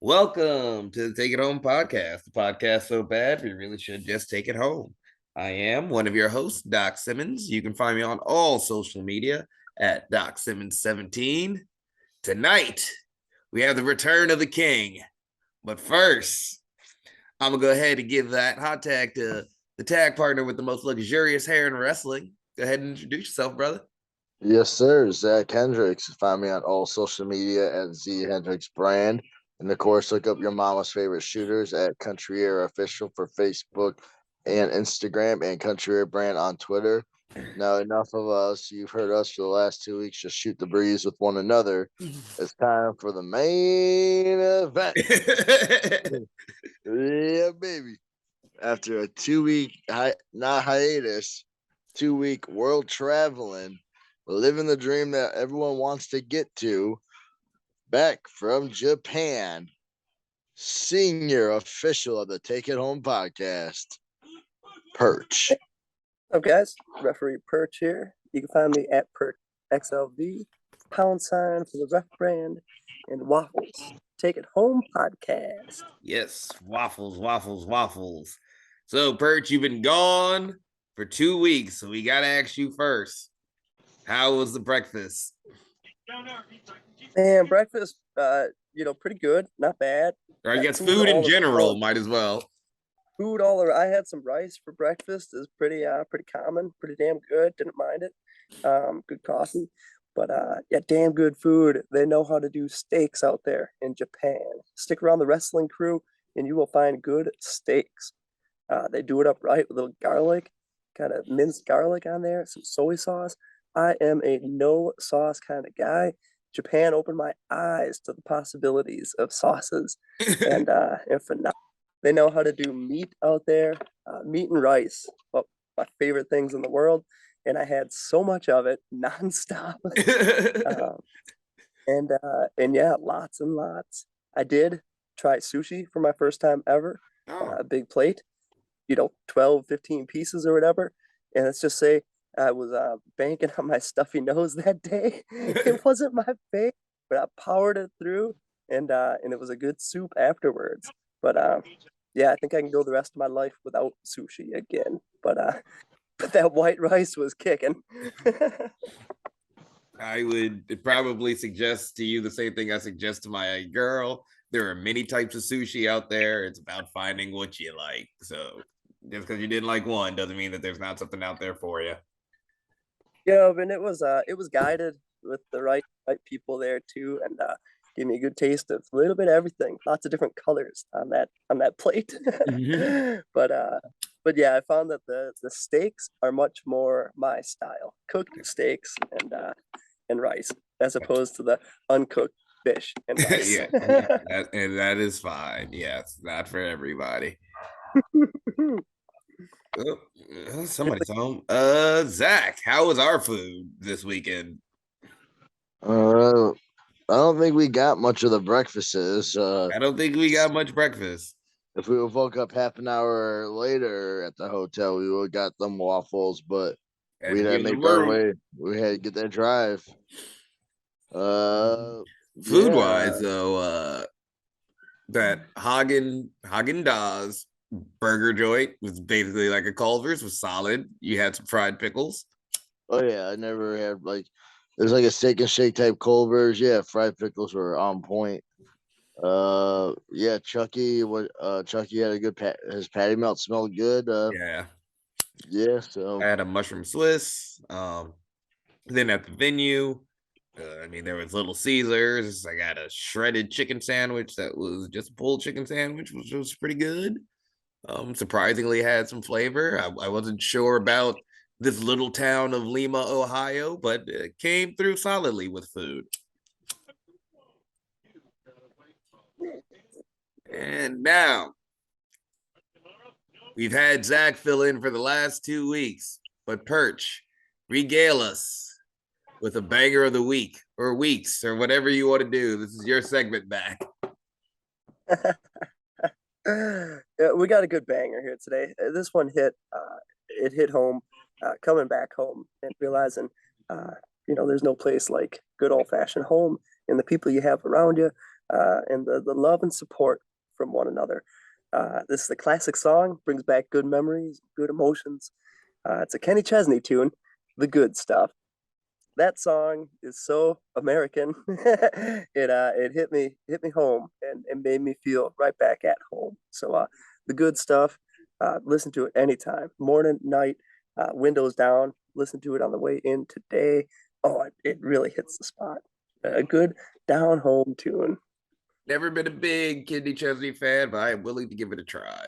Welcome to the Take It Home podcast, the podcast so bad we really should just take it home. I am one of your hosts, Doc Simmons. You can find me on all social media at Doc Simmons 17. Tonight, we have the return of the king. But first, I'm going to go ahead and give that hot tag to the tag partner with the most luxurious hair in wrestling. Go ahead and introduce yourself, brother. Yes, sir. Zach Hendricks. Find me on all social media at Z Hendricks Brand. And of course, look up your mama's favorite shooters at Country Air Official for Facebook and Instagram, and Country Air Brand on Twitter. Now, enough of us. You've heard us for the last 2 weeks just shoot the breeze with one another. It's time for the main event. Yeah, baby. After a 2 week, not hiatus, 2 week world traveling, living the dream that everyone wants to get to, back from Japan, senior official of the Take It Home podcast, Perch. What's up, guys? Referee Perch here. You can find me at Perch XLV, # for the ref brand, and Waffles. Take It Home podcast. Yes, waffles. So, Perch, you've been gone for 2 weeks, so we got to ask you first. How was the breakfast? Man, breakfast, pretty good. Not bad. Or I guess food in general might as well. Food all around. I had some rice for breakfast. Is pretty common. Pretty damn good. Didn't mind it. Good coffee. But damn good food. They know how to do steaks out there in Japan. Stick around the wrestling crew and you will find good steaks. They do it up right with a little garlic, kind of minced garlic on there, some soy sauce. I am a no sauce kind of guy. Japan opened my eyes to the possibilities of sauces, and for now, they know how to do meat out there. Meat and rice, well, my favorite things in the world, and I had so much of it nonstop. And yeah, lots and lots. I did try sushi for my first time ever. A big plate, 12, 15 pieces or whatever. And let's just say I was banking on my stuffy nose that day. It wasn't my favorite, but I powered it through, and it was a good soup afterwards. But I think I can go the rest of my life without sushi again. But that white rice was kicking. I would probably suggest to you the same thing I suggest to my girl. There are many types of sushi out there. It's about finding what you like. So just because you didn't like one doesn't mean that there's not something out there for you. Yeah, and it was guided with the right people there too, and gave me a good taste of a little bit of everything. Lots of different colors on that plate. But yeah, I found that the steaks are much more my style. Cooked steaks and rice, as opposed to the uncooked fish and rice. that is fine. Yes, not for everybody. Somebody's home. Zach, how was our food this weekend? I don't think we got much of the breakfasts. I don't think we got much breakfast. If we woke up half an hour later at the hotel, we would have got them waffles, but we had to make our way. We had to get that drive. Food wise, though, that Hagen-Dazs burger joint was basically like a Culver's, was solid. You had some fried pickles. Oh yeah, I never had it was like a steak and shake type Culver's. Yeah, fried pickles were on point. Chucky had a good his patty melt smelled good. So I had a mushroom Swiss. Then at the venue, there was Little Caesars. I got a shredded chicken sandwich that was just a pulled chicken sandwich, which was pretty good. Surprisingly had some flavor. I wasn't sure about this little town of Lima, Ohio, but it came through solidly with food. And now we've had Zach fill in for the last 2 weeks, but Perch, regale us with a banger of the week or weeks or whatever you want to do. This is your segment back. Yeah, we got a good banger here today. This one hit home, coming back home and realizing, there's no place like good old fashioned home and the people you have around you. and the love and support from one another. This is a classic song, brings back good memories, good emotions. It's a Kenny Chesney tune, The Good Stuff. That song is so American. It hit me home and made me feel right back at home. So The Good Stuff, listen to it anytime, morning, night, windows down. Listen to it on the way in today. Oh, it really hits the spot. A good down home tune. Never been a big Kenny Chesney fan, but I am willing to give it a try.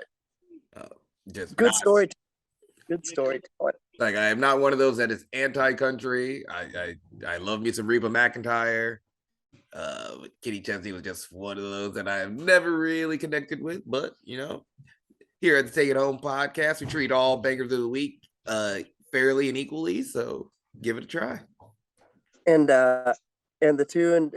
Uh, just Good not story. Good storytelling. like I am not one of those that is anti-country. I love me some Reba McEntire. Kenny Chesney was just one of those that I have never really connected with. But here at the Take It Home podcast, we treat all bangers of the week fairly and equally. So give it a try. And the tune,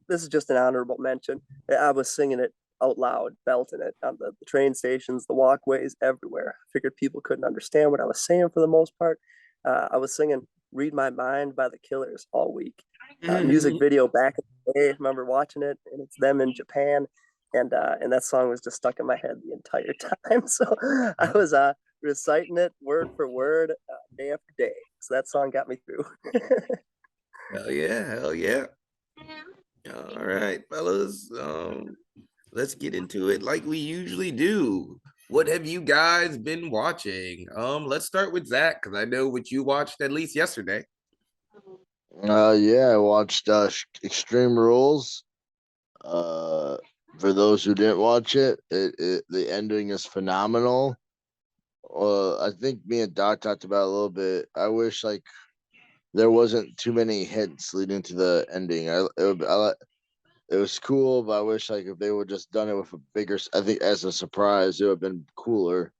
this is just an honorable mention. I was singing it out loud, belting it on the train stations, the walkways, everywhere. I figured people couldn't understand what I was saying for the most part. I was singing "Read My Mind" by the Killers all week. Music video back in the day. I remember watching it, and it's them in Japan, and that song was just stuck in my head the entire time. So I was reciting it word for word, day after day. So that song got me through. Hell yeah, hell yeah. All right, fellas. Let's get into it like we usually do. What have you guys been watching? Let's start with Zach, because I know what you watched at least yesterday. Yeah, I watched Extreme Rules. For those who didn't watch it, the ending is phenomenal. I think me and Doc talked about it a little bit. I wish like there wasn't too many hints leading to the ending. It was cool, but I wish like if they would just done it with a bigger. I think as a surprise, it would have been cooler.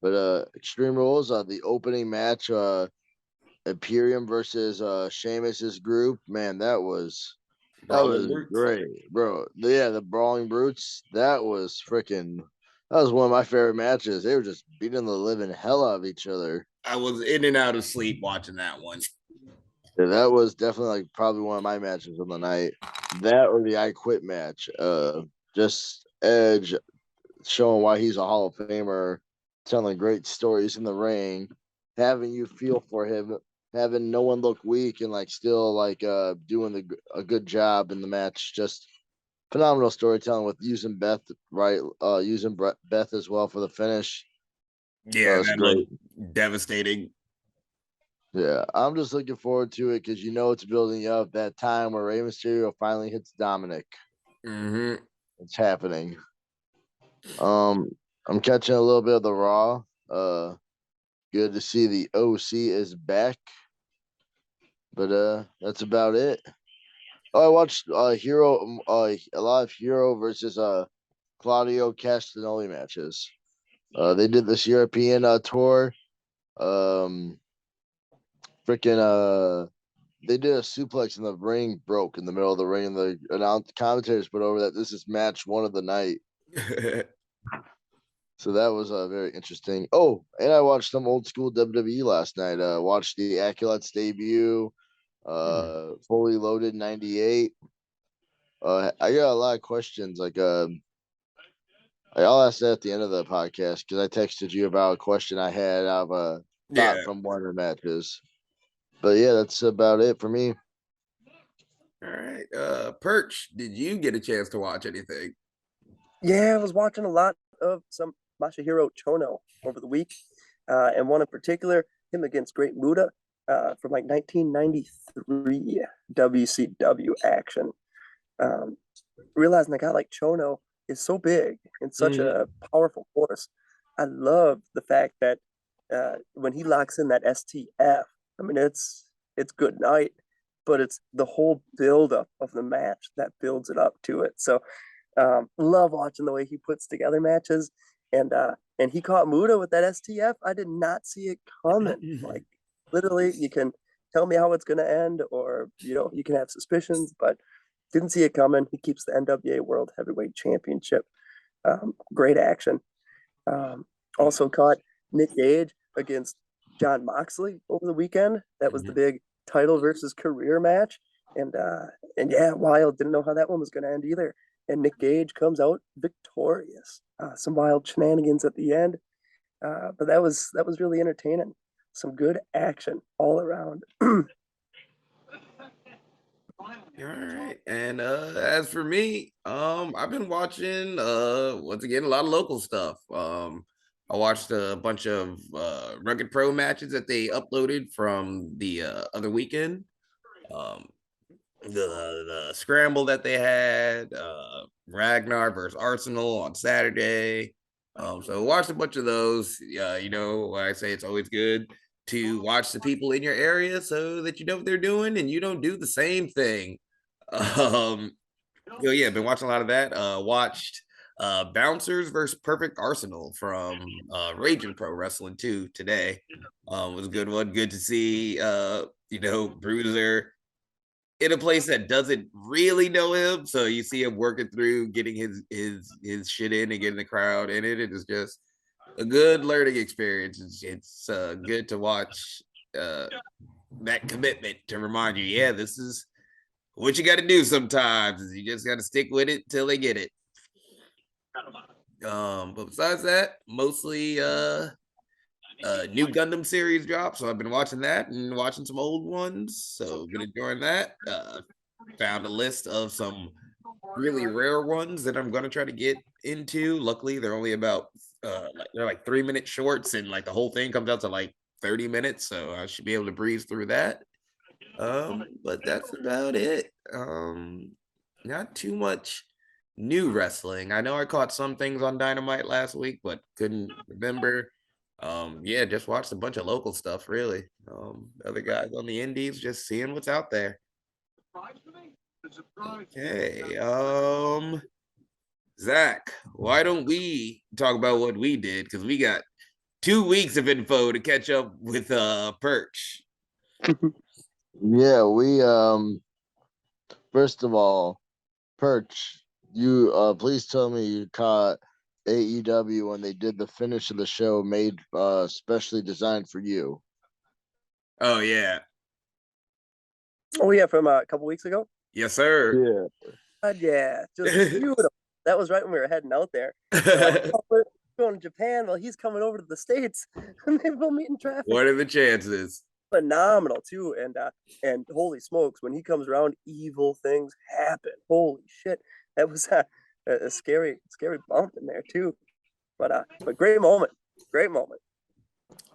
But Extreme Rules, the opening match, Imperium versus Sheamus's group, man, that was Brawling Brutes. great, bro. Yeah, the Brawling Brutes, that was one of my favorite matches. They were just beating the living hell out of each other. I was in and out of sleep watching that one. Yeah, that was definitely like probably one of my matches of the night. That or the I Quit match. Just Edge showing why he's a Hall of Famer, telling great stories in the ring, having you feel for him, having no one look weak and like still like doing a good job in the match. Just phenomenal storytelling with using Beth right, using Beth as well for the finish. That Yeah, was that great. looked devastating. Yeah, I'm just looking forward to it because it's building up that time where Rey Mysterio finally hits Dominic. Mm-hmm. It's happening. Um, I'm catching a little bit of the Raw. Good to see the OC is back, but that's about it. Oh, I watched Hero, a lot of Hero versus Claudio Castagnoli matches. They did this European tour. Um, freaking they did a suplex and the ring broke in the middle of the ring, and the announced commentators put over that this is match one of the night. So that was very interesting. Oh, and I watched some old school WWE last night. Watched the Acolytes debut, Fully Loaded '98. I got a lot of questions. I'll ask that at the end of the podcast because I texted you about a question I had out of a Yeah. thought from one of the matches. But yeah, that's about it for me. All right. Perch, did you get a chance to watch anything? Yeah, I was watching a lot of some Masahiro Chono over the week, and one in particular, him against Great Muda from like 1993 WCW action. Um, Realizing a guy like Chono is so big and such Mhm. a powerful force, I love the fact that when he locks in that STF, I mean it's good night, but it's the whole buildup of the match that builds it up to it. So love watching the way he puts together matches, and he caught Muda with that STF. I did not see it coming. Like literally, you can tell me how it's gonna end, or you can have suspicions, but didn't see it coming. He keeps the NWA World Heavyweight Championship. Great action. Also caught Nick Gage against John Moxley over the weekend. That was the big title versus career match. And yeah, Wild didn't know how that one was going to end either. And Nick Gage comes out victorious. Some wild shenanigans at the end, but that was really entertaining. Some good action all around. All right. And as for me, I've been watching once again a lot of local stuff. I watched a bunch of Rugged Pro matches that they uploaded from the other weekend. Um the scramble that they had, Ragnar versus Arsenal on Saturday. So watched a bunch of those. You know, I say it's always good to watch the people in your area so that you know what they're doing and you don't do the same thing. Um, yeah, been watching a lot of that. Watched Bouncers versus Perfect Arsenal from Raging Pro Wrestling 2 today. Was a good one. Good to see you know, Bruiser in a place that doesn't really know him. So you see him working through getting his shit in and getting the crowd in it. It is just a good learning experience. It's good to watch that commitment to remind you, yeah, this is what you got to do sometimes. Is you just got to stick with it till they get it. But besides that, mostly new Gundam series dropped, so I've been watching that and watching some old ones. So been enjoying that. Found a list of some really rare ones that I'm gonna try to get into. Luckily, they're only about they're like 3 minute shorts, and like the whole thing comes out to like 30 minutes, so I should be able to breeze through that. But that's about it. Not too much new wrestling. I know I caught some things on Dynamite last week, but couldn't remember. Yeah, just watched a bunch of local stuff, really. Other guys on the indies, just seeing what's out there. Okay. Zach, why don't we talk about what we did? Because we got 2 weeks of info to catch up with Perch. Yeah, we first of all, Perch, you please tell me you caught AEW when they did the finish of the show made specially designed for you. Oh yeah. Oh yeah, from a couple weeks ago. Yes, sir. Yeah. God, yeah, just beautiful. That was right when we were heading out there. We're like, oh, we're going to Japan. Well, he's coming over to the States, and they will meet in traffic. What are the chances? Phenomenal too, and holy smokes, when he comes around, evil things happen. Holy shit, that was a scary bump in there too. But great moment, great moment.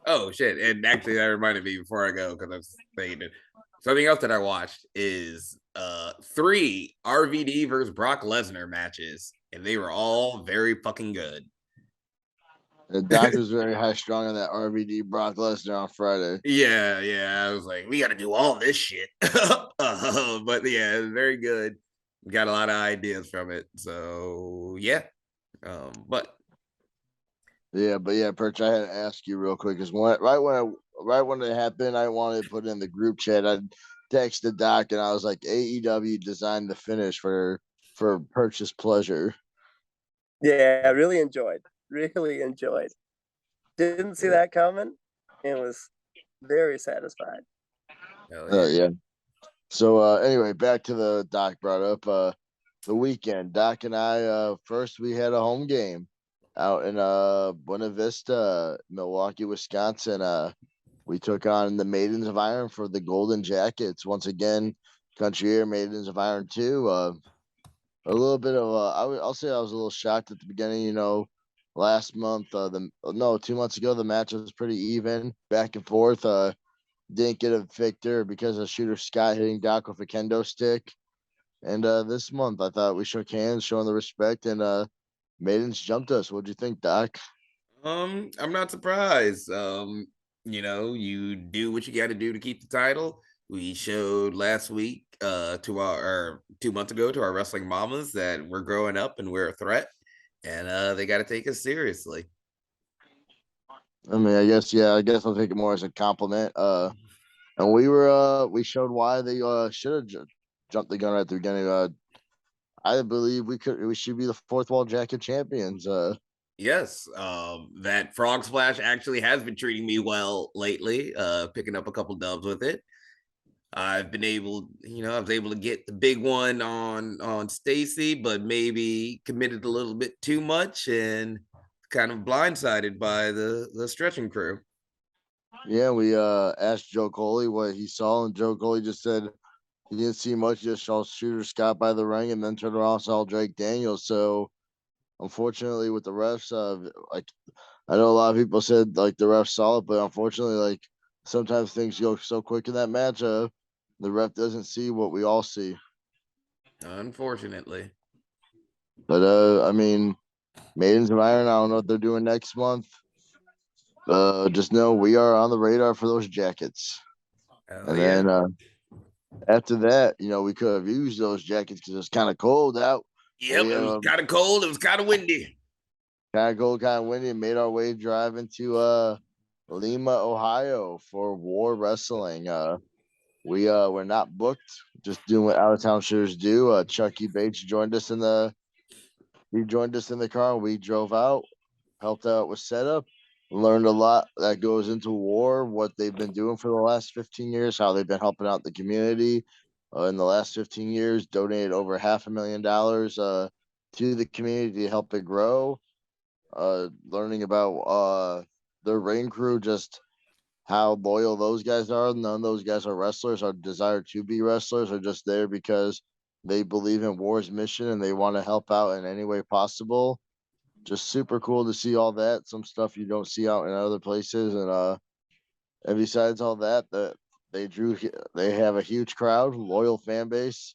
Oh shit! And actually, that reminded me before I go because I was thinking something else that I watched is 3 RVD versus Brock Lesnar matches, and they were all very fucking good. The Doc was very high strong on that RVD Brock Lesnar on Friday. Yeah. I was like, we got to do all this shit. But yeah, it was very good. Got a lot of ideas from it. So yeah. But yeah, Perch, I had to ask you real quick because right when it happened, I wanted to put it in the group chat. I texted Doc and I was like, AEW designed the finish for Perch's pleasure. Yeah, I really enjoyed. Really enjoyed. Didn't see that coming, and was very satisfied. Yeah. So anyway, back to the Doc brought up the weekend. Doc and I first we had a home game out in Buena Vista, Milwaukee, Wisconsin. We took on the Maidens of Iron for the Golden Jackets. Once again, Country Air Maidens of Iron 2. A little bit of I'll say I was a little shocked at the beginning, you know. Last month, 2 months ago, the match was pretty even, back and forth. Didn't get a victor because of Shooter Scott hitting Doc with a kendo stick. And this month, I thought we shook hands, showing the respect, and Maidens jumped us. What'd you think, Doc? I'm not surprised. You know, you do what you got to do to keep the title. We showed last week to or 2 months ago to our wrestling mamas that we're growing up and we're a threat, and they got to take us seriously. I mean, I guess I'll take it more as a compliment. And we showed why they should have jumped the gun right at the beginning. I believe we should be the fourth wall jacket champions. Yes, that frog splash actually has been treating me well lately. Picking up a couple dubs with it. I've been able, I was able to get the big one on Stacy, but maybe committed a little bit too much and kind of blindsided by the stretching crew. Yeah, we asked Joe Coley what he saw, and Joe Coley just said he didn't see much. Just saw Shooter Scott by the ring, and then turned around and saw Drake Daniels. So unfortunately, with the refs, like I know a lot of people said like the refs saw it, but unfortunately, like sometimes things go so quick in that match. The ref doesn't see what we all see. Unfortunately. But I mean, Maidens of Iron. I don't know what they're doing next month. Just know we are on the radar for those jackets. Oh And yeah. then after that, we could have used those jackets because it's kind of cold out. Yep, We it was kind of cold. It was kind of windy. kind of cold, kind of windy, and made our way driving to Lima, Ohio for War Wrestling. We were not booked, just doing what out of town shooters do. Chucky Bates joined us in the car. We drove out, helped out with setup, learned a lot that goes into war, what they've been doing for the last 15 years, how they've been helping out the community. In the last 15 years, donated over $500,000 to the community to help it grow. Learning about their ring crew, just how loyal those guys are. None of those guys are wrestlers or desire to be wrestlers, are just there because they believe in war's mission and they want to help out in any way possible. Just super cool to see all that. Some stuff you don't see out in other places. And besides all that, they have a huge crowd, loyal fan base.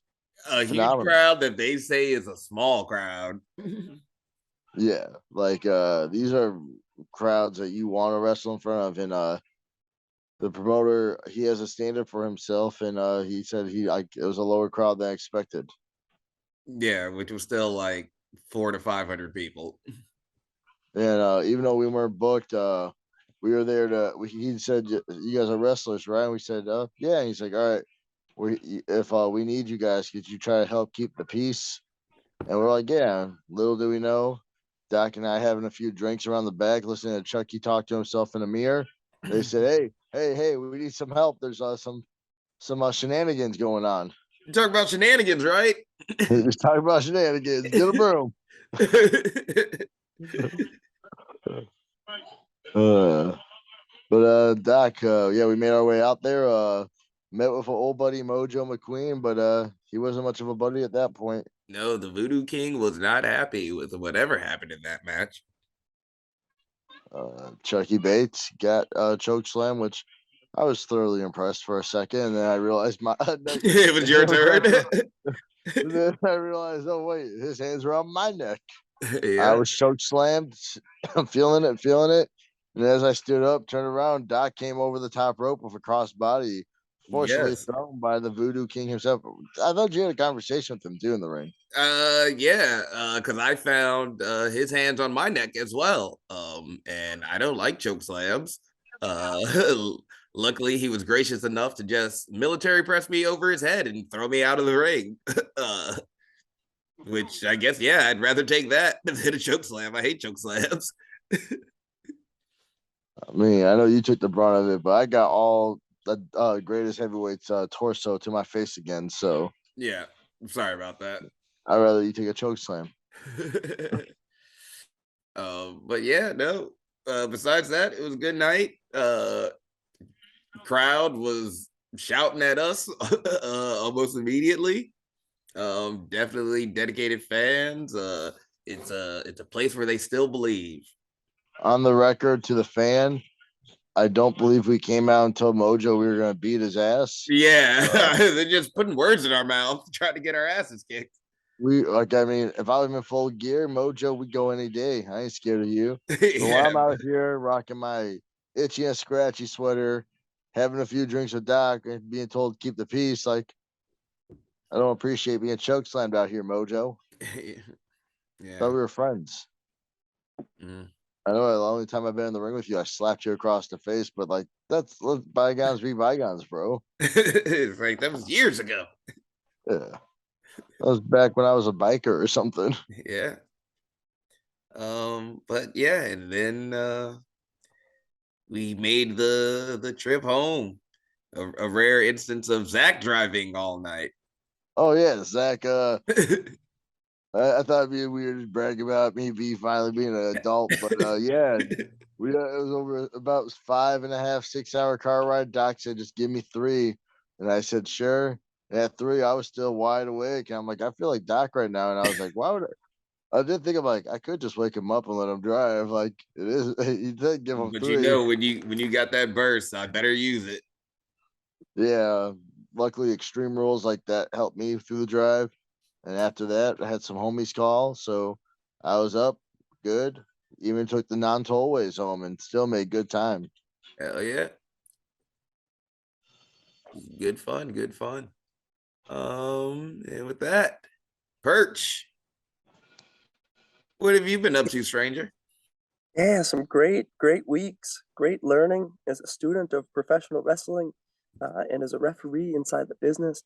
A huge Phenomenal. crowd that they say is a small crowd. Yeah. Like these are crowds that you want to wrestle in front of. And the promoter, he has a standard for himself, and he said it was a lower crowd than expected. Yeah, which was still like 400 to 500 people. And even though we weren't booked, we were there he said, "You guys are wrestlers, right?" And we said, "Yeah." And he's like, "All right, if we need you guys, could you try to help keep the peace?" And we're like, "Yeah." Little do we know, Doc and I having a few drinks around the back, listening to Chucky talk to himself in a mirror. They said, "Hey, we need some help. There's some shenanigans going on." You talk about shenanigans, right? Just talking about shenanigans. Get a broom. uh, Doc, yeah, we made our way out there. Met with an old buddy Mojo McQueen, but he wasn't much of a buddy at that point. No, the Voodoo King was not happy with whatever happened in that match. Chucky Bates got choke slam, which I was thoroughly impressed for a second, and then I realized my neck. It was your turn. Then I realized, oh wait, his hands were on my neck. I Yeah. was choke slammed. I'm feeling it. And as I stood up, turned around, Doc came over the top rope with a crossbody, forcefully Yes. thrown by the Voodoo King himself. I thought you had a conversation with him too in the ring. Yeah, because I found his hands on my neck as well. And I don't like choke slams. Uh luckily he was gracious enough to just military press me over his head and throw me out of the ring. uh which I guess, yeah, I'd rather take that than a choke slam. I hate choke slams. I mean, I know you took the brunt of it, but I got all the greatest heavyweights torso to my face again. So Yeah, I'm sorry about that. I'd rather you take a choke slam. But yeah, no. Besides that, it was a good night. Crowd was shouting at us almost immediately. Definitely dedicated fans. It's a place where they still believe. On the record to the fan, I don't believe we came out and told Mojo we were going to beat his ass. Yeah, they're just putting words in our mouth, trying to get our asses kicked. I mean, if I was in full gear, Mojo would go any day. I ain't scared of you. But when Yeah, I'm out here rocking my itchy and scratchy sweater, having a few drinks with Doc, and being told to keep the peace, like I don't appreciate being choke slammed out here, Mojo. Thought yeah. we were friends. Mm. I know the only time I've been in the ring with you, I slapped you across the face, but like let bygones be bygones, bro. It's like that was years ago. Yeah. That was back when I was a biker or something. Yeah. But yeah, and then we made the trip home. a rare instance of Zach driving all night. Oh yeah, Zach. I thought it'd be weird to brag about me finally being an adult, but yeah, we it was over about 5.5, 6 hour car ride. Doc said just give me 3, and I said sure. And at 3, I was still wide awake, and I'm like, I feel like Doc right now, and I was like, why would I did think of like I could just wake him up and let him drive. Like it is, he did give him But 3. when you got that burst, I better use it. Yeah, luckily extreme rules like that helped me through the drive. And after that, I had some homies call, so I was up good. Even took the non-tollways home and still made good time. Hell yeah. Good fun, good fun. And with that, Perch, what have you been up to, stranger? Yeah, some great weeks, great learning as a student of professional wrestling and as a referee inside the business.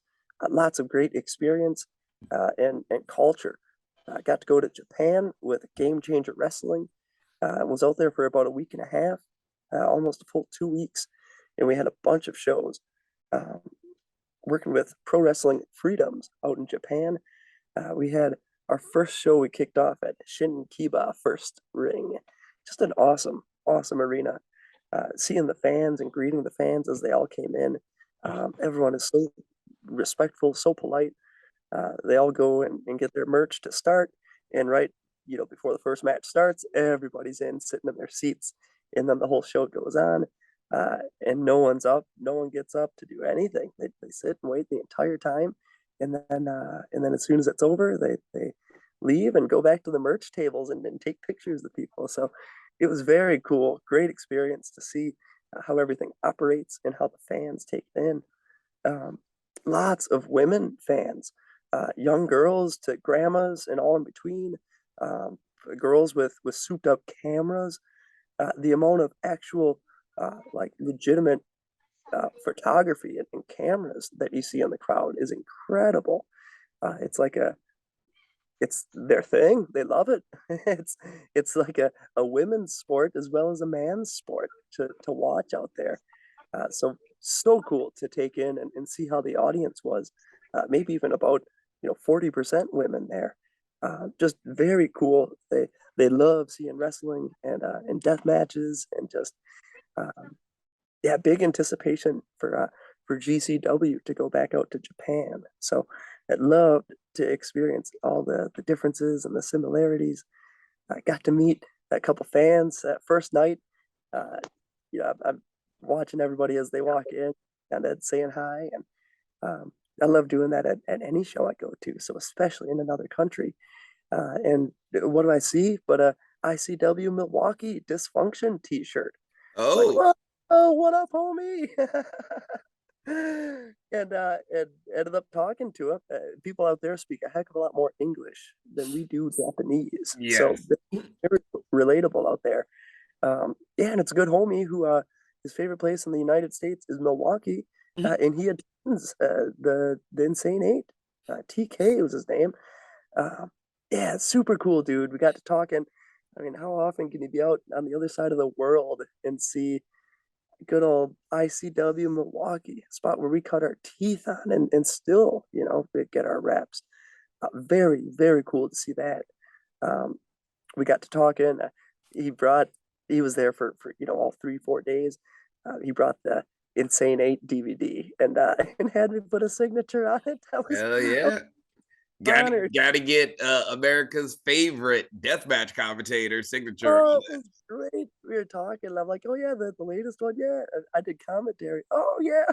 Lots of great experience and culture. I got to go to Japan with Game Changer Wrestling. Was out there for about a week and a half, almost a full 2 weeks, and we had a bunch of shows. Um, Working with Pro Wrestling Freedoms out in Japan. We had our first show we kicked off at Shinkiba First Ring. Just an awesome arena. Seeing the fans and greeting the fans as they all came in. Everyone is so respectful, so polite. They all go and get their merch to start. And right, before the first match starts, everybody's in, sitting in their seats. And then the whole show goes on. And no one's up. No one gets up to do anything. They sit and wait the entire time. And then as soon as it's over, they leave and go back to the merch tables and take pictures of people. So it was very cool, great experience to see how everything operates and how the fans take it in. Um, Lots of women fans, young girls to grandmas and all in between. Girls with souped up cameras. The amount of actual like legitimate photography and cameras that you see in the crowd is incredible. It's like it's their thing. They love it. It's it's like a women's sport as well as a man's sport to watch out there. So cool to take in and see how the audience was. Maybe even about 40% women there. Just very cool. They love seeing wrestling and death matches and just um, yeah, big anticipation for GCW to go back out to Japan. So I'd love to experience all the differences and the similarities. I got to meet a couple fans that first night. Uh, I'm watching everybody as they walk in and then saying hi. And I love doing that at any show I go to. So especially in another country. And what do I see? But a ICW Milwaukee Dysfunction T-shirt. It's like, Oh, whoa, what up, homie? And ended up talking to him. People out there speak a heck of a lot more English than we do Japanese, so yes. they're relatable out there. Yeah, and it's a good homie who his favorite place in the United States is Milwaukee, and he attends the Insane Eight. TK was his name. Uh, yeah, super cool, dude. We got to talking. I mean, how often can you be out on the other side of the world and see good old ICW Milwaukee, a spot where we cut our teeth on and still, get our reps. Very cool to see that. Um, we got to talking. He brought, he was there for all 3-4 days. He brought the Insane Eight DVD and had me put a signature on it. Hell I was yeah. honored. Got to get America's favorite deathmatch commentator signature. Oh, it was great. We were talking. And I'm like, oh yeah, the latest one. Yeah, I did commentary. Oh yeah.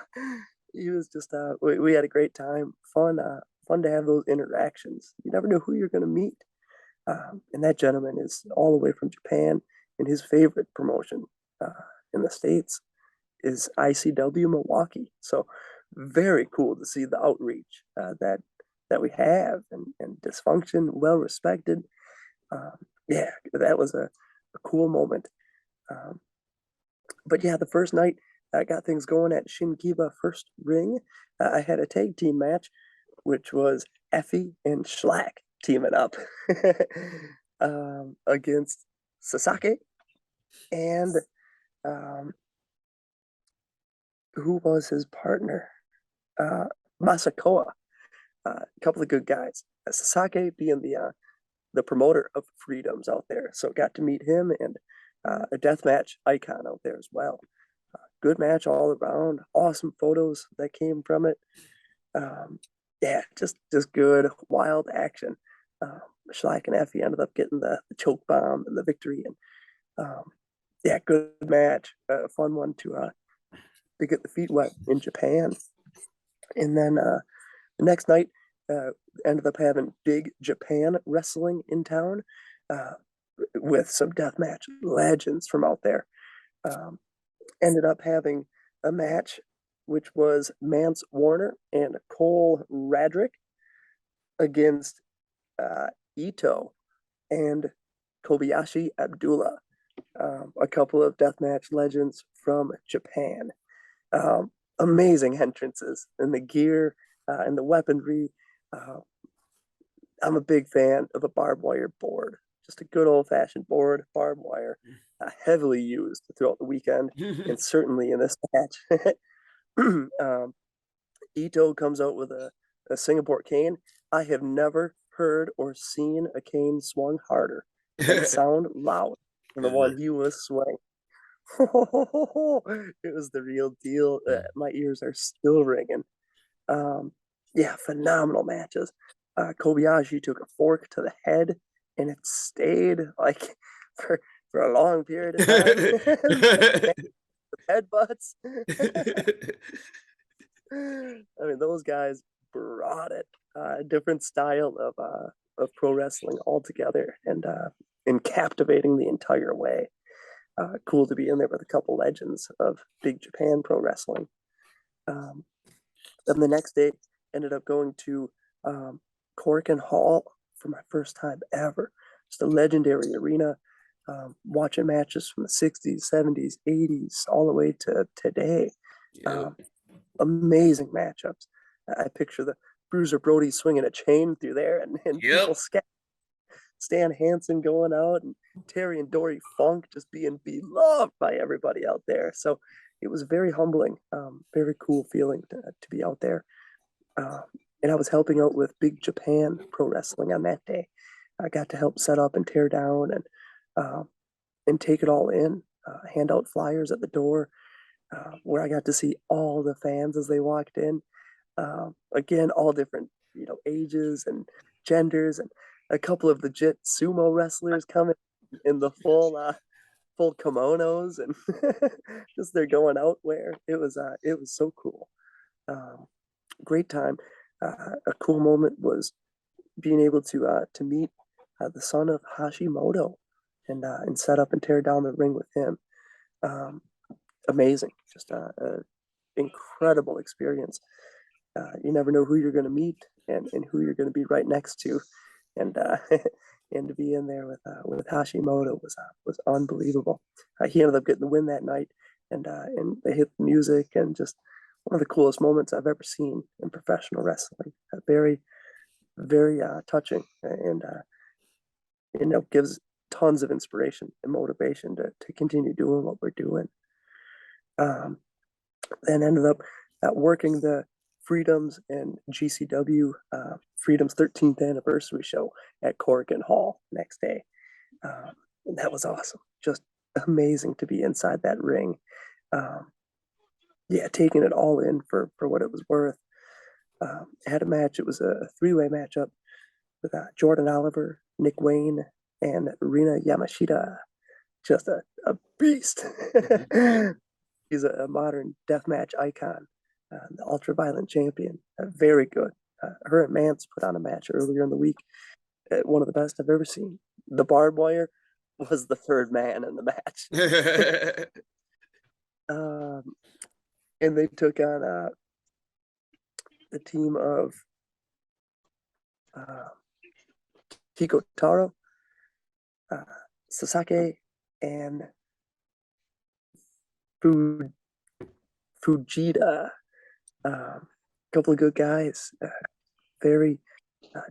He was just we had a great time. Fun to have those interactions. You never know who you're gonna meet. And that gentleman is all the way from Japan, and his favorite promotion uh, in the States is ICW Milwaukee. So very cool to see the outreach that we have and dysfunction, well respected. Um, yeah, that was a cool moment. Um, but yeah, the first night I got things going at Shinkiba First Ring. I had a tag team match, which was Effie and Schlack teaming up against Sasaki and um, who was his partner? Uh, Masakoa. A couple of good guys. Sasaki being the promoter of Freedoms out there, so got to meet him and a deathmatch icon out there as well. Good match all around. Awesome photos that came from it. Um, yeah, just good wild action. Schleich and Effie ended up getting the choke bomb and the victory, and yeah, good match, fun one to get the feet wet in Japan. And then the next night, uh, ended up having big Japan wrestling in town uh, with some deathmatch legends from out there. Um, Ended up having a match which was Mance Warner and Cole Radrick against uh, Ito and Kobayashi Abdullah, a couple of deathmatch legends from Japan. Amazing entrances and the gear and the weaponry. Uh, I'm a big fan of a barbed wire board, just a good old fashioned board, barbed wire, heavily used throughout the weekend and certainly in this match. Ito comes out with a Singapore cane. I have never heard or seen a cane swung harder and sound loud than the one he was swinging. It was the real deal. My ears are still ringing. Um, yeah, phenomenal matches. Kobayashi took a fork to the head, and it stayed like for for a long period of time. Headbutts. I mean, those guys brought it. A different style of pro wrestling altogether, and captivating the entire way. Cool to be in there with a couple legends of Big Japan Pro Wrestling. Um, then the next day, ended up going to Corkin Hall for my first time ever. Just a legendary arena. Watching matches from the 60s, 70s, 80s, all the way to today. Um, Amazing matchups. I picture the Bruiser Brody swinging a chain through there, and people Stan Hansen going out, and Terry and Dory Funk just being beloved by everybody out there. So it was very humbling, very cool feeling to be out there. Um, and I was helping out with Big Japan Pro Wrestling on that day. I got to help set up and tear down uh, and take it all in, hand out flyers at the door, where I got to see all the fans as they walked in. Again, all different, ages and genders, and a couple of legit sumo wrestlers coming in the full kimonos and just their going out wear. It was so cool. Um, Great time. A cool moment was being able to meet the son of Hashimoto and set up and tear down the ring with him. Um, Amazing, just a incredible experience. You never know who you're going to meet and who you're going to be right next to, and and to be in there with Hashimoto was unbelievable. He ended up getting the win that night, and they hit the music, and just one of the coolest moments I've ever seen in professional wrestling. Very very touching, and gives tons of inspiration and motivation to continue doing what we're doing. Um, then ended up working the Freedoms and GCW Freedom's 13th anniversary show at Corrigan Hall next day. And that was awesome. Just amazing to be inside that ring. Um, yeah, taking it all in for what it was worth. Had a match. It was a three-way matchup with Jordan Oliver, Nick Wayne, and Rina Yamashita. Just a beast. He's a modern deathmatch icon, the ultra-violent champion. Very good. Her and Mance put on a match earlier in the week. One of the best I've ever seen. The barbed wire was the third man in the match. um, and they took on the team of uh, Kiko Taro, Sasaki, and Fujita. A couple of good guys, very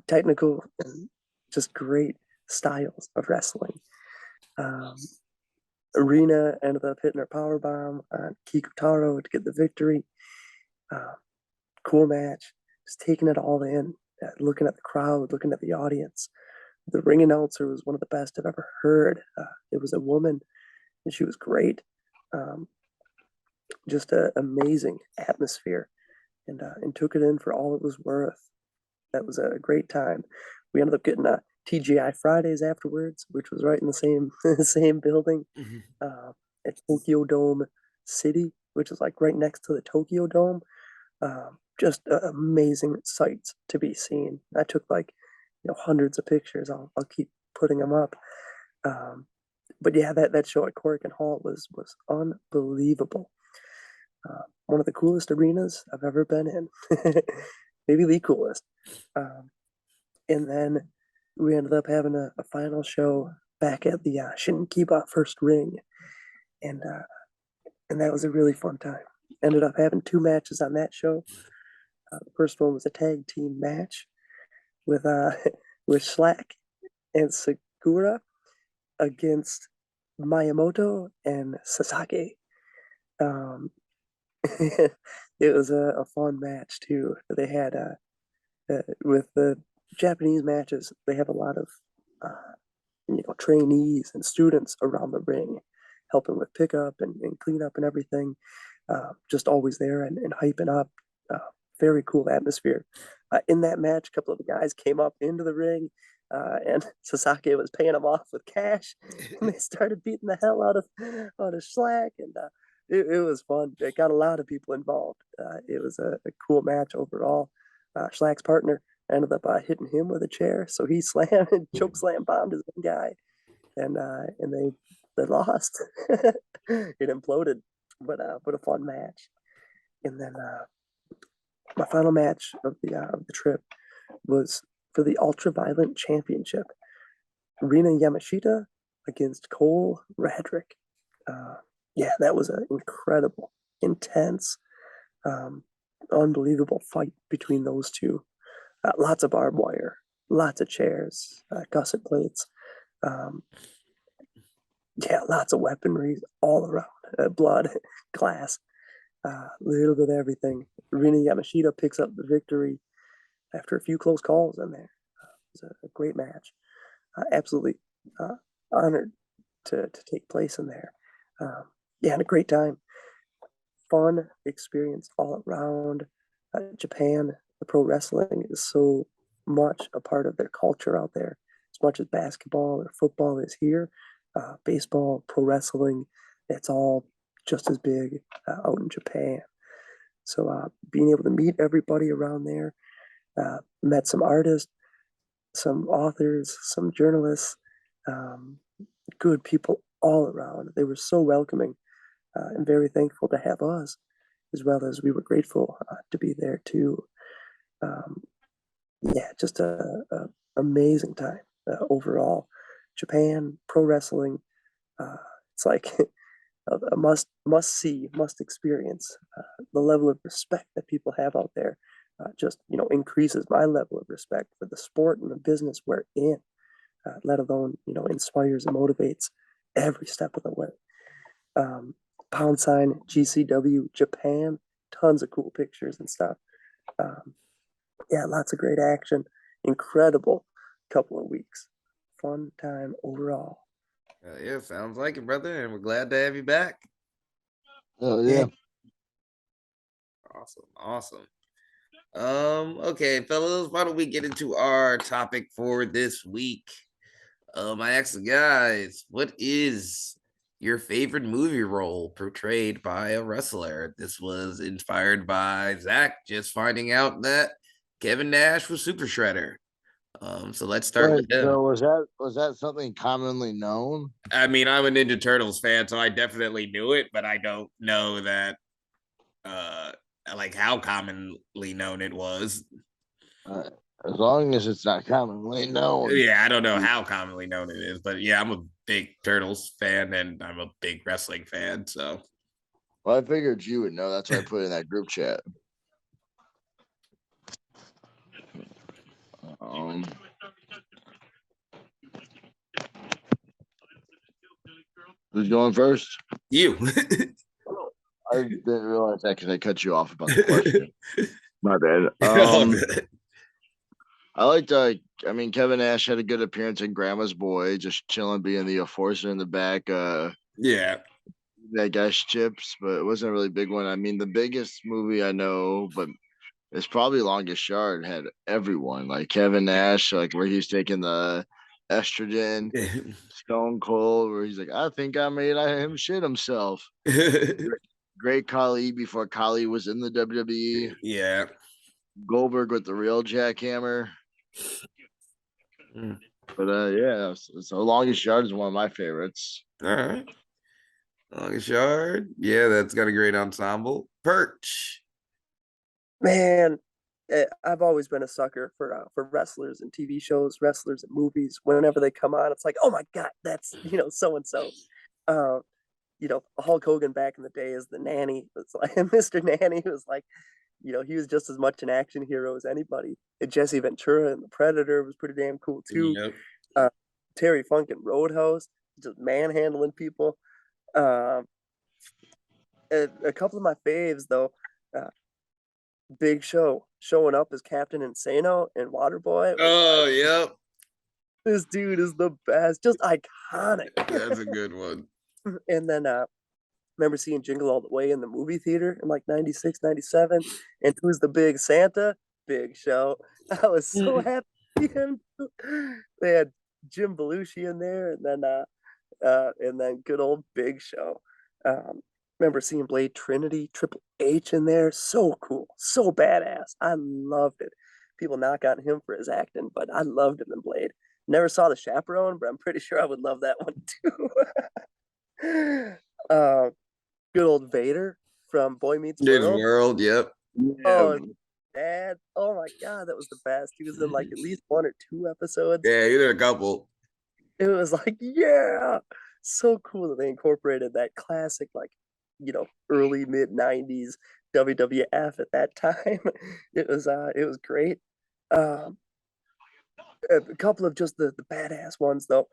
technical and just great styles of wrestling. Um, Arena ended up hitting her power bomb on Kikutaro to get the victory. Uh, cool match. Just taking it all in, looking at the crowd, looking at the audience. The ring announcer was one of the best I've ever heard. It was a woman, and she was great. Um, just an amazing atmosphere, and took it in for all it was worth. That was a great time. We ended up getting TGI Fridays afterwards, which was right in the same same building Mhm. at Tokyo Dome City, which is like right next to the Tokyo Dome. Just amazing sights to be seen. I took like hundreds of pictures. I'll keep putting them up. Um, but yeah, that show at Cork and Hall was unbelievable. One of the coolest arenas I've ever been in. Maybe the coolest. Um, and then we ended up having a final show back at the Shinkiba First Ring, and and that was a really fun time. Ended up having two matches on that show. The first one was a tag team match with with Slack and Sakura against Miyamoto and Sasaki. Um, it was a fun match too. They had with the Japanese matches, they have a lot of trainees and students around the ring, helping with pickup and cleanup and everything. Just always there and hyping up. Uh, Very cool atmosphere. In that match, a couple of the guys came up into the ring, and Sasaki was paying them off with cash, and they started beating the hell out of Slack, and it was fun. It got a lot of people involved. It was a cool match overall. Schlack's partner ended up hitting him with a chair, so he slammed and choke slam bombed his own guy, and they lost. It imploded, but a fun match. And then my final match of the trip was for the Ultra Violent Championship. Rina Yamashita against Cole Radrick. Uh, yeah, that was an incredible, intense, um, unbelievable fight between those two. Lots of barbed wire, lots of chairs, gusset plates. Um, yeah, lots of weaponry all around. Blood, glass, a little bit of everything. Rina Yamashita picks up the victory after a few close calls in there. It was a great match. Absolutely uh, honored to take place in there. Yeah, and a great time. Fun experience all around. Japan, the pro wrestling is so much a part of their culture out there. As much as basketball or football is here, baseball, pro wrestling, it's all just as big out in Japan. So being able to meet everybody around there, met some artists, some authors, some journalists, um, good people all around. They were so welcoming and very thankful to have us, as well as we were grateful to be there too. Um, yeah, just a amazing time overall. Japan pro wrestling, uh, it's like a must see, must experience. The level of respect that people have out there just increases my level of respect for the sport and the business we're in. Let alone inspires and motivates every step of the way. Um, Pound sign GCW Japan, tons of cool pictures and stuff. Um, yeah, lots of great action. Incredible couple of weeks. Fun time overall. Yeah, sounds like it, brother, and we're glad to have you back. Oh yeah. Awesome, awesome. Okay, fellas, why don't we get into our topic for this week? I asked the guys, what is your favorite movie role portrayed by a wrestler? This was inspired by Zach just finding out that Kevin Nash was Super Shredder. So let's start Wait, with him. so was that something commonly known? I mean, I'm a Ninja Turtles fan, so I definitely knew it, but I don't know that uh like how commonly known it was. Uh, as long as it's not commonly known. Yeah, I don't know how commonly known it is, but yeah, I'm a big Turtles fan and I'm a big wrestling fan. So, Well, I figured you would know. That's why I put it in that group chat. Um, Who's going first? You. I didn't realize that because I cut you off about the question. My bad. All good. I liked. I mean, Kevin Nash had a good appearance in Grandma's Boy, just chilling, being the enforcer in the back. Yeah. That guy's chips, but it wasn't a really big one. I mean, the biggest movie I know, but it's probably Longest Yard had everyone like Kevin Nash, like where he's taking the estrogen, Stone Cold, where he's like, I think I made him shit himself. Great Khali before Khali was in the WWE. Yeah. Goldberg with the real jackhammer. Mm. But yeah, so Longest Yard is one of my favorites. All right. Longest Yard. Yeah, that's got a great ensemble. Perch. Man, I've always been a sucker for wrestlers and TV shows, wrestlers and movies. Whenever they come on, it's like, oh my god, that's so and so. Hulk Hogan back in the day as the nanny. It's like Mr. Nanny was like, he was just as much an action hero as anybody. And Jesse Ventura and the Predator was pretty damn cool too. Yep. Terry Funk and Roadhouse, just manhandling people. Um, a couple of my faves though. Uh, Big Show showing up as Captain Insano and Waterboy was Oh, like, yep. this dude is the best, just iconic. That's a good one. And then remember seeing Jingle All the Way in the movie theater in like 96, 97. And who's the big Santa? Big Show. I was so happy to see him. They had Jim Belushi in there, and then good old Big Show. Remember seeing Blade Trinity, Triple H in there. So cool, so badass. I loved it. People knock on him for his acting, but I loved him in Blade. Never saw The Chaperone, but I'm pretty sure I would love that one too. Good old Vader from Boy Meets Dude's World. World. Yep. Yeah, Oh, Dad. Oh my God, that was the best. He was in like at least one or two episodes. Yeah, you did a couple. It was like, yeah, so cool that they incorporated that classic, like, early mid 90s WWF at that time. It was great. Um, a couple of just the badass ones though.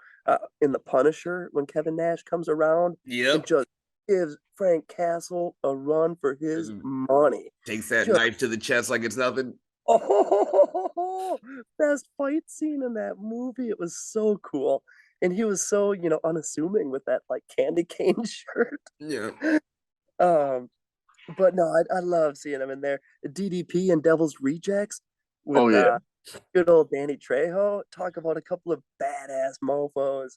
In the Punisher, when Kevin Nash comes around and Yep. just gives Frank Castle a run for his money. Takes that Just knife to the chest like it's nothing. oh, best fight scene in that movie. It was so cool. And he was so, unassuming with that like candy cane shirt. Yeah. Um, but no, I love seeing him in there. DDP and Devil's Rejects with oh yeah. good old Danny Trejo. Talk about a couple of badass mofos.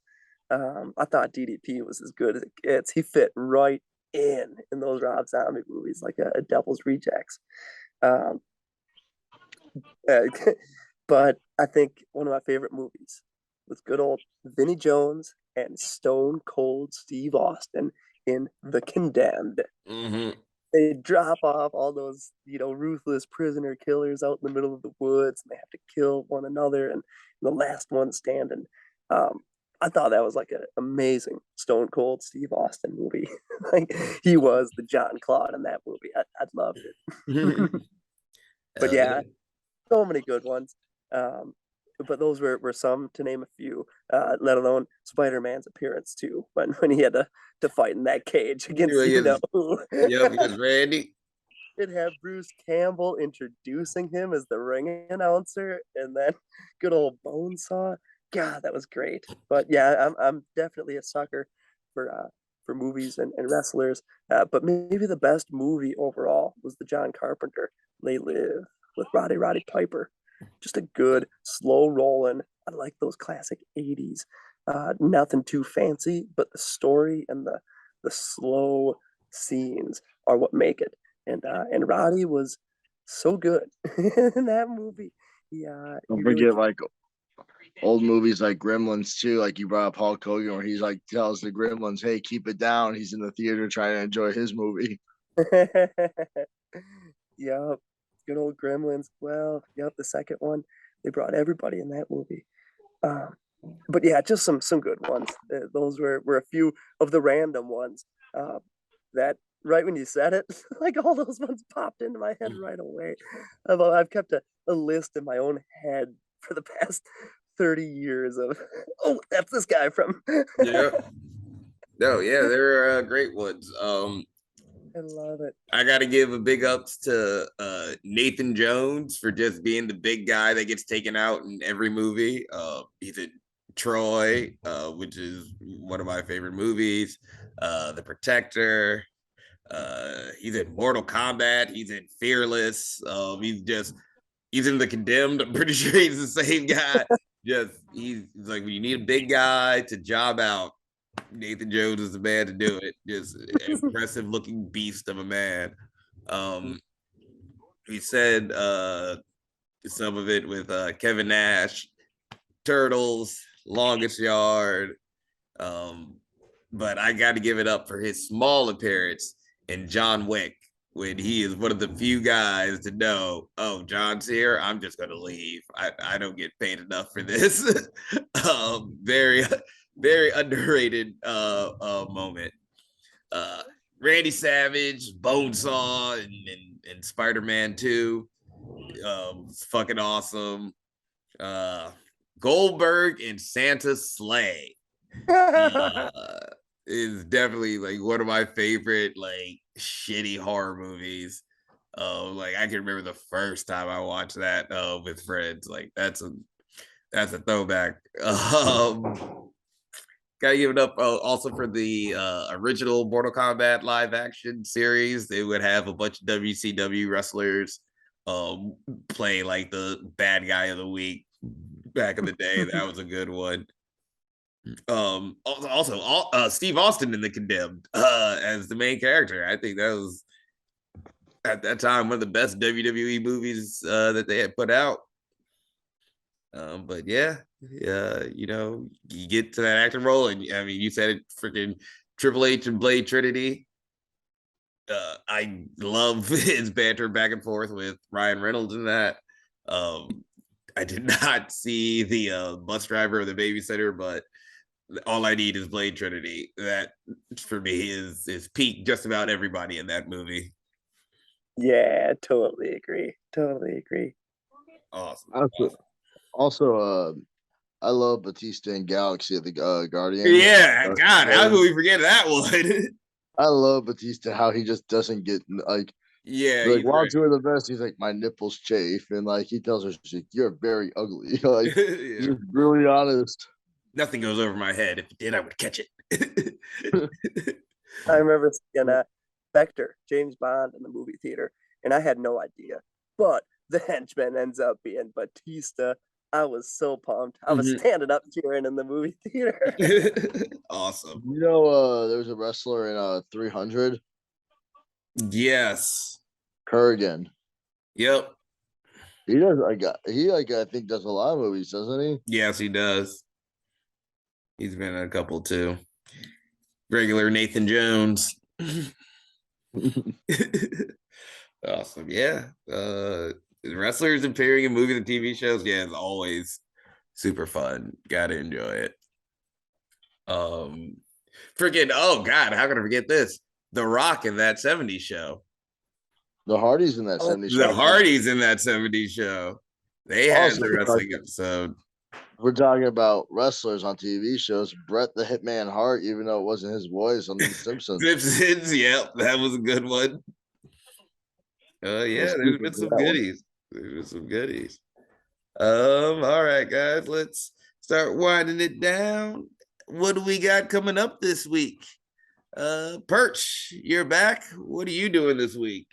I thought DDP was as good as it gets. He fit right in those Rob Zombie movies, like a Devil's Rejects. Um, uh, but I think one of my favorite movies was good old Vinnie Jones and Stone Cold Steve Austin in The Condemned. Mm-hmm. They drop off all those, ruthless prisoner killers out in the middle of the woods, and they have to kill one another, and the last one standing. I thought that was like an amazing Stone Cold Steve Austin movie. Like he was the John Claude in that movie. I loved it. But yeah, so many good ones. But those were some to name a few, let alone Spider-Man's appearance too, when he had to fight in that cage against who. Yep, against Randy. It had Bruce Campbell introducing him as the ring announcer, and then good old Bonesaw. God, that was great. But yeah, I'm definitely a sucker for movies and wrestlers. But maybe the best movie overall was the John Carpenter They Live with Roddy Piper. Just a good slow rolling. I like those classic 80s. Nothing too fancy, but the story and the slow scenes are what make it. And Roddy was so good in that movie. Yeah, Don't he really forget like old movies like Gremlins too. Like you brought up Hulk Hogan, where he's like tells the Gremlins, "Hey, keep it down." He's in the theater trying to enjoy his movie. Yep, good old Gremlins. Well, yep, the second one, they brought everybody in that movie. Um, but yeah, just some good ones. Those were a few of the random ones that right when you said it, like all those ones popped into my head right away. I've kept a list in my own head for the past 30 years of, oh, that's this guy from. Yeah. No, yeah, they're great ones. I love it. I got to give a big ups to Nathan Jones for just being the big guy that gets taken out in every movie. He's in Troy, which is one of my favorite movies. The Protector. He's in Mortal Kombat. He's in Fearless. He's in The Condemned. I'm pretty sure he's the same guy. Just he's like when you need a big guy to job out, Nathan Jones is the man to do it. Just impressive looking beast of a man. Um, he said some of it with Kevin Nash, Turtles, Longest Yard. Um, but I got to give it up for his small appearance in John Wick when he is one of the few guys to know, oh, John's here. I'm just going to leave. I don't get paid enough for this. Very, very underrated moment. Randy Savage, Bonesaw, and Spider-Man 2. It's fucking awesome. Goldberg and Santa Slay is definitely like one of my favorite like shitty horror movies. Like I can remember the first time I watched that with friends. Like that's a throwback. Gotta give it up also for the original Mortal Kombat live action series. They would have a bunch of WCW wrestlers play like the bad guy of the week back in the day. That was a good one. Steve Austin in The Condemned as the main character. I think that was at that time one of the best WWE movies that they had put out. But yeah, you get to that acting role, and I mean, you said it, freaking Triple H and Blade Trinity. I love his banter back and forth with Ryan Reynolds in that. I did not see the bus driver or the babysitter, but all I need is Blade Trinity. That for me is peak just about everybody in that movie. Yeah, totally agree. Totally agree. Awesome. Also, I love Batista and Galaxy of the Guardians. Yeah, God, how could we forget that one? I love Batista, how he just doesn't get like, yeah, like while right. doing the best, he's like, my nipples chafe, and like he tells her, she's like, you're very ugly. Like Yeah. he's really honest. Nothing goes over my head. If it did, I would catch it. I remember seeing Baxter, James Bond, in the movie theater, and I had no idea. But the henchman ends up being Batista. I was so pumped. I was standing up cheering in the movie theater. Awesome. You know, there was a wrestler in 300. Yes. Kurgan. Yep. He does. I think does a lot of movies, doesn't he? Yes, he does. He's been in a couple too. Regular Nathan Jones. Awesome. Yeah. Wrestlers appearing in movies and TV shows. Yeah, it's always super fun. Gotta enjoy it. Freaking, oh God, how can I forget this? The Rock in that 70s show. The Hardys in that 70s show. The Hardys in that 70s show. They had the wrestling episode. We're talking about wrestlers on TV shows. Bret the Hitman Hart, even though it wasn't his voice on The Simpsons. Simpsons, yep, that was a good one. Yeah, there's been some goodies. There's been some goodies. All right, guys, let's start winding it down. What do we got coming up this week? Perch, you're back. What are you doing this week?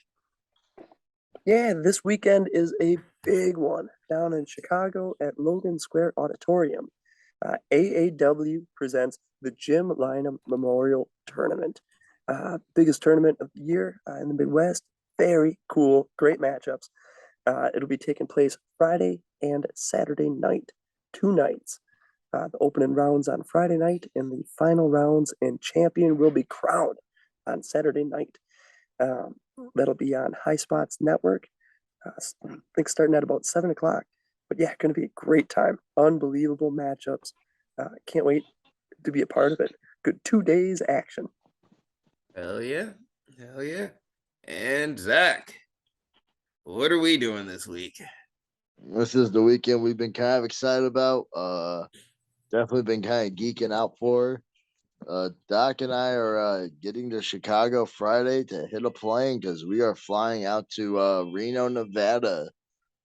Yeah, this weekend is a big one down in Chicago at Logan Square Auditorium. AAW presents the Jim Lynam Memorial Tournament. Biggest tournament of the year in the Midwest. Very cool, great matchups. It'll be taking place Friday and Saturday night, 2 nights. The opening rounds on Friday night and the final rounds and champion will be crowned on Saturday night. That'll be on High Spots Network. I think starting at about 7 o'clock. But yeah, going to be a great time. Unbelievable matchups. Can't wait to be a part of it. Good 2 days action. Hell yeah. Hell yeah. And Zach, what are we doing this week? This is the weekend we've been kind of excited about. Definitely been kind of geeking out for. Doc and I are getting to Chicago Friday to hit a plane because we are flying out to Reno, Nevada,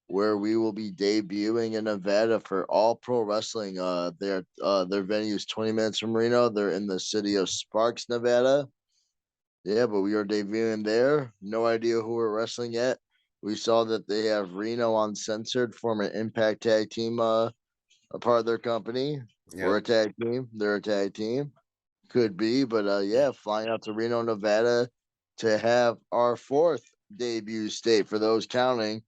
where we will be debuting in Nevada for All Pro Wrestling. Their venue is 20 minutes from Reno. They're in the city of Sparks, Nevada. Yeah, but we are debuting there. No idea who we're wrestling yet. We saw that they have Reno Uncensored form an Impact Tag Team, a part of their company. We're Yep. a tag team. They're a tag team. Could be, but yeah, flying out to Reno, Nevada to have our fourth debut state for those counting.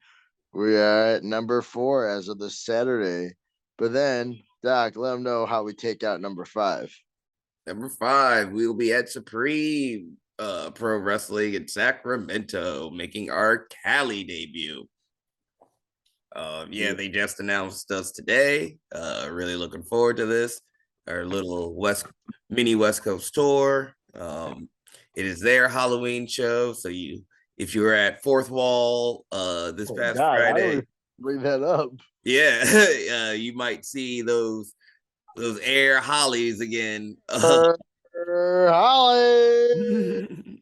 We are at number 4 as of this Saturday. But then, Doc, let them know how we take out number 5. Number 5, we will be at Supreme Pro Wrestling in Sacramento, making our Cali debut. Yeah, they just announced us today. Really looking forward to this. Our little mini West Coast tour. It is their Halloween show. So if you were at Fourth Wall this Oh, past God, how do we Friday, bring that up? yeah, you might see those air hollies again. Holly,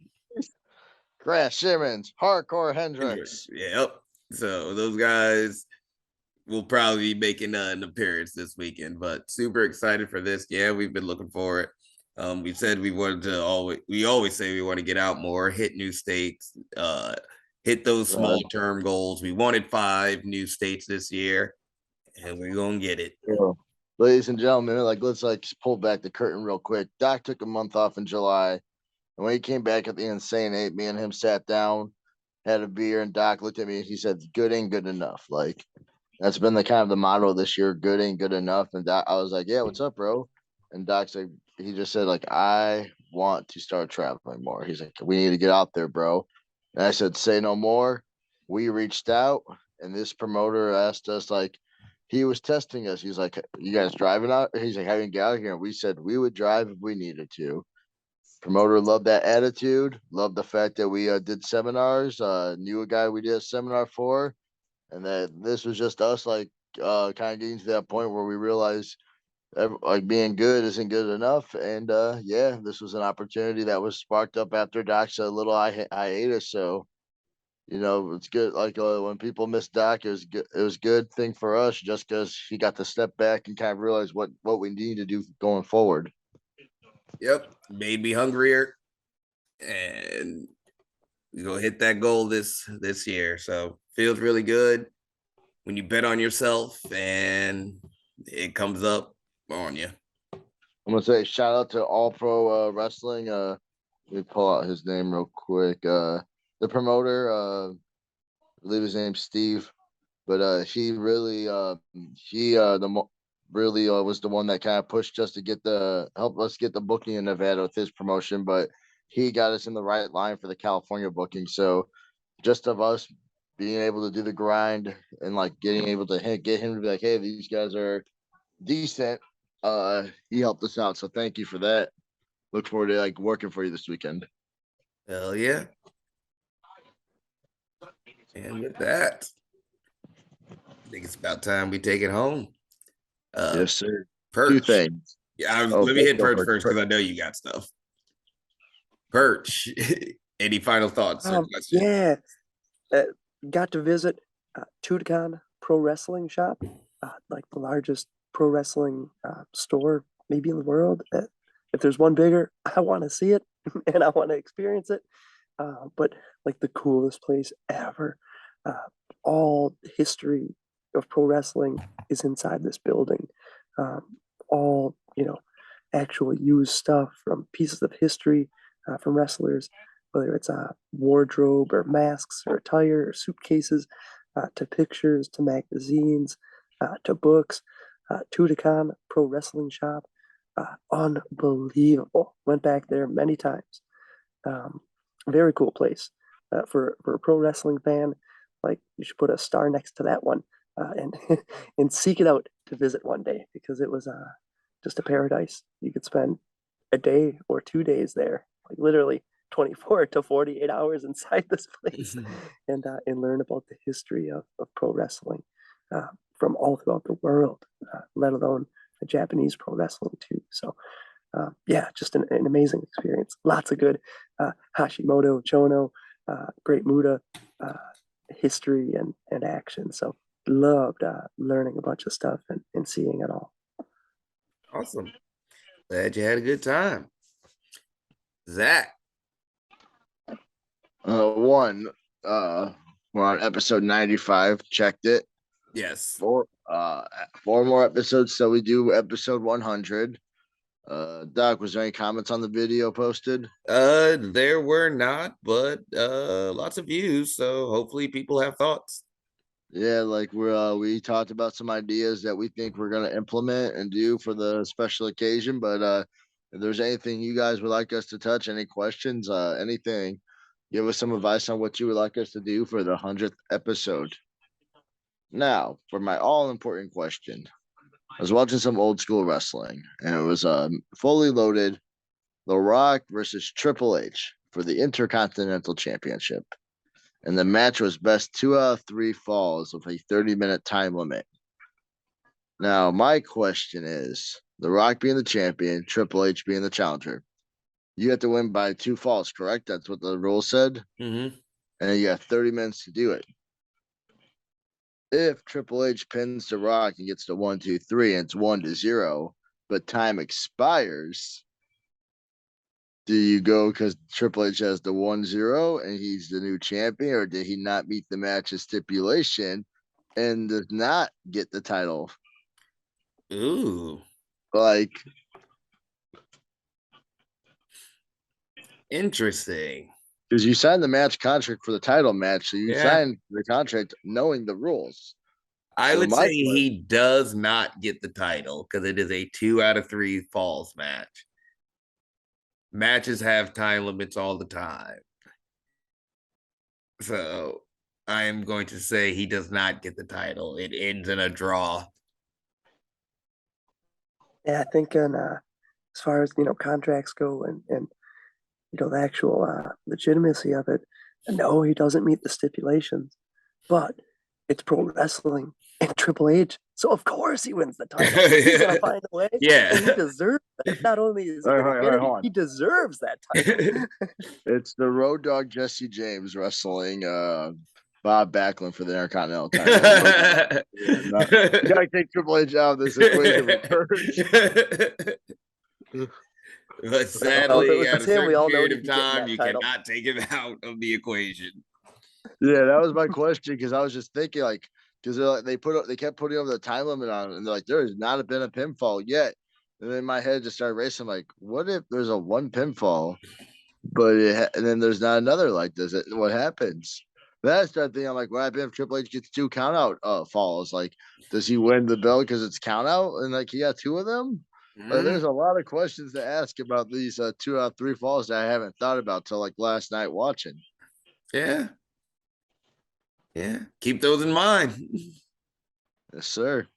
Crash Simmons, Hardcore Hendricks. Yep. So those guys will probably be making an appearance this weekend, but super excited for this. Yeah, we've been looking for it. We said we always say we want to get out more, hit new states, hit those small term goals. We wanted 5 new states this year, and we're gonna get it. Yeah. Ladies and gentlemen, let's pull back the curtain real quick. Doc took a month off in July, and when he came back at the Insane 8, me and him sat down, had a beer, and Doc looked at me and he said, "Good ain't good enough." Like that's been the kind of the motto this year. Good ain't good enough. And Doc, I was like, "Yeah, what's up, bro?" And Doc's like, he just said, "I want to start traveling more." He's like, "We need to get out there, bro." And I said, "Say no more." We reached out, and this promoter asked us he was testing us. He's like, "You guys driving out?" He's like, "How you get out here?" And we said we would drive if we needed to. Promoter loved that attitude. Loved the fact that we did seminars. Knew a guy we did a seminar for, and that this was just us kind of getting to that point where we realized being good isn't good enough. And yeah, this was an opportunity that was sparked up after Doc's a little hiatus. So it's good. When people miss Doc, it was good thing for us just because he got to step back and kind of realize what we need to do going forward. Yep, made me hungrier, and we gonna hit that goal this year. So feels really good when you bet on yourself and it comes up on you. I'm gonna say shout out to All Pro Wrestling. Let me pull out his name real quick. The promoter, I believe his name's Steve, but he really really was the one that kind of pushed us to help us get the booking in Nevada with his promotion. But he got us in the right line for the California booking. So just of us being able to do the grind and getting able to get him to be like, "Hey, these guys are decent." He helped us out, so thank you for that. Look forward to working for you this weekend. Hell yeah. And with that, I think it's about time we take it home. Yes, sir. Two Perch. things. Yeah, Oh, let me hit go Perch for it. first because I know you got stuff. Perch. Any final thoughts or questions? Yeah, uh, got to visit Tucson Pro Wrestling Shop, like the largest pro wrestling store maybe in the world. If there's one bigger, I want to see it and I want to experience it. But like the coolest place ever. Uh, all history of pro wrestling is inside this building. All actual used stuff from pieces of history from wrestlers, whether it's a wardrobe or masks or attire or suitcases, to pictures, to magazines, to books. Tucson Pro Wrestling Shop, unbelievable. Went back there many times. Um, Very cool place for a pro wrestling fan. Like you should put a star next to that one and and seek it out to visit one day because it was just a paradise. You could spend a day or 2 days there, like literally 24 to 48 hours inside this place, and learn about the history of pro wrestling from all throughout the world, let alone Japanese pro wrestling too. So Yeah, just an amazing experience. Lots of good Hashimoto, Chono, great Muda, history and action. So loved learning a bunch of stuff and seeing it all. Awesome. Glad you had a good time. Zach. One, we're on episode 95. Checked it. Yes. Four more episodes, so we do episode 100. Doc, was there any comments on the video posted? There were not, but lots of views, so hopefully people have thoughts. Yeah, like we talked about some ideas that we think we're gonna implement and do for the special occasion. But if there's anything you guys would like us to touch, any questions, anything, give us some advice on what you would like us to do for the 100th episode. Now, for my all important question, I was watching some old school wrestling, and it was fully loaded The Rock versus Triple H for the Intercontinental Championship. And the match was best 2 out of 3 falls with a 30-minute time limit. Now, my question is, The Rock being the champion, Triple H being the challenger, you have to win by 2 falls, correct? That's what the rule said. Mm-hmm. And you got 30 minutes to do it. If Triple H pins The Rock and gets to 1, 2, 3, and it's 1-0, but time expires, do you go because Triple H has the 1-0 and he's the new champion, or did he not meet the match's stipulation and does not get the title? Ooh. Like, Interesting. because you signed the match contract for the title match, so you Yeah. signed the contract knowing the rules. I So would my say he does not get the title because it is a 2 out of 3 falls match. Matches have time limits all the time. So I am going to say he does not get the title. It ends in a draw. Yeah, I think as far as contracts go and the actual legitimacy of it, no, he doesn't meet the stipulations, but it's pro wrestling and Triple H, so of course he wins the title. He's gonna find a way, Yeah. and he deserves that. Not only is he gonna get it, he deserves that title. It's the Road Dogg Jesse James wrestling Bob Backlund for the Intercontinental title. You gotta take Triple H out of this equation with Perch. But sadly, if it at was a him, we certain all know period he'd of be getting time, that you title. cannot take him out of the equation. Yeah, that was my question because I was just thinking because they kept putting over the time limit on it, and they're like, there has not been a pinfall yet. And then my head just started racing. Like, what if there's a 1 pinfall, but and then there's not another? Like, what happens? Then I started thinking, I'm like, what happens if Triple H gets 2 count out falls? Like, does he win the belt because it's count out and like he got 2 of them? There's a lot of questions to ask about these 2 out of 3 falls that I haven't thought about till like last night watching. Yeah. Yeah. Keep those in mind. Yes, sir.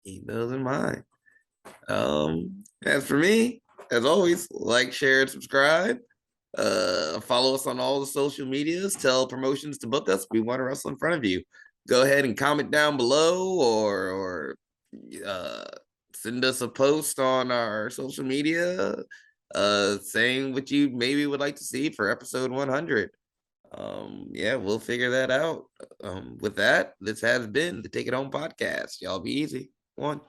Keep those in mind. As for me, as always, like, share, and subscribe. Follow us on all the social medias. Tell promotions to book us. We want to wrestle in front of you. Go ahead and comment down below or send us a post on our social media saying what you maybe would like to see for episode 100. Yeah, we'll figure that out. With that, this has been the Take It Home podcast. Y'all be easy. 1.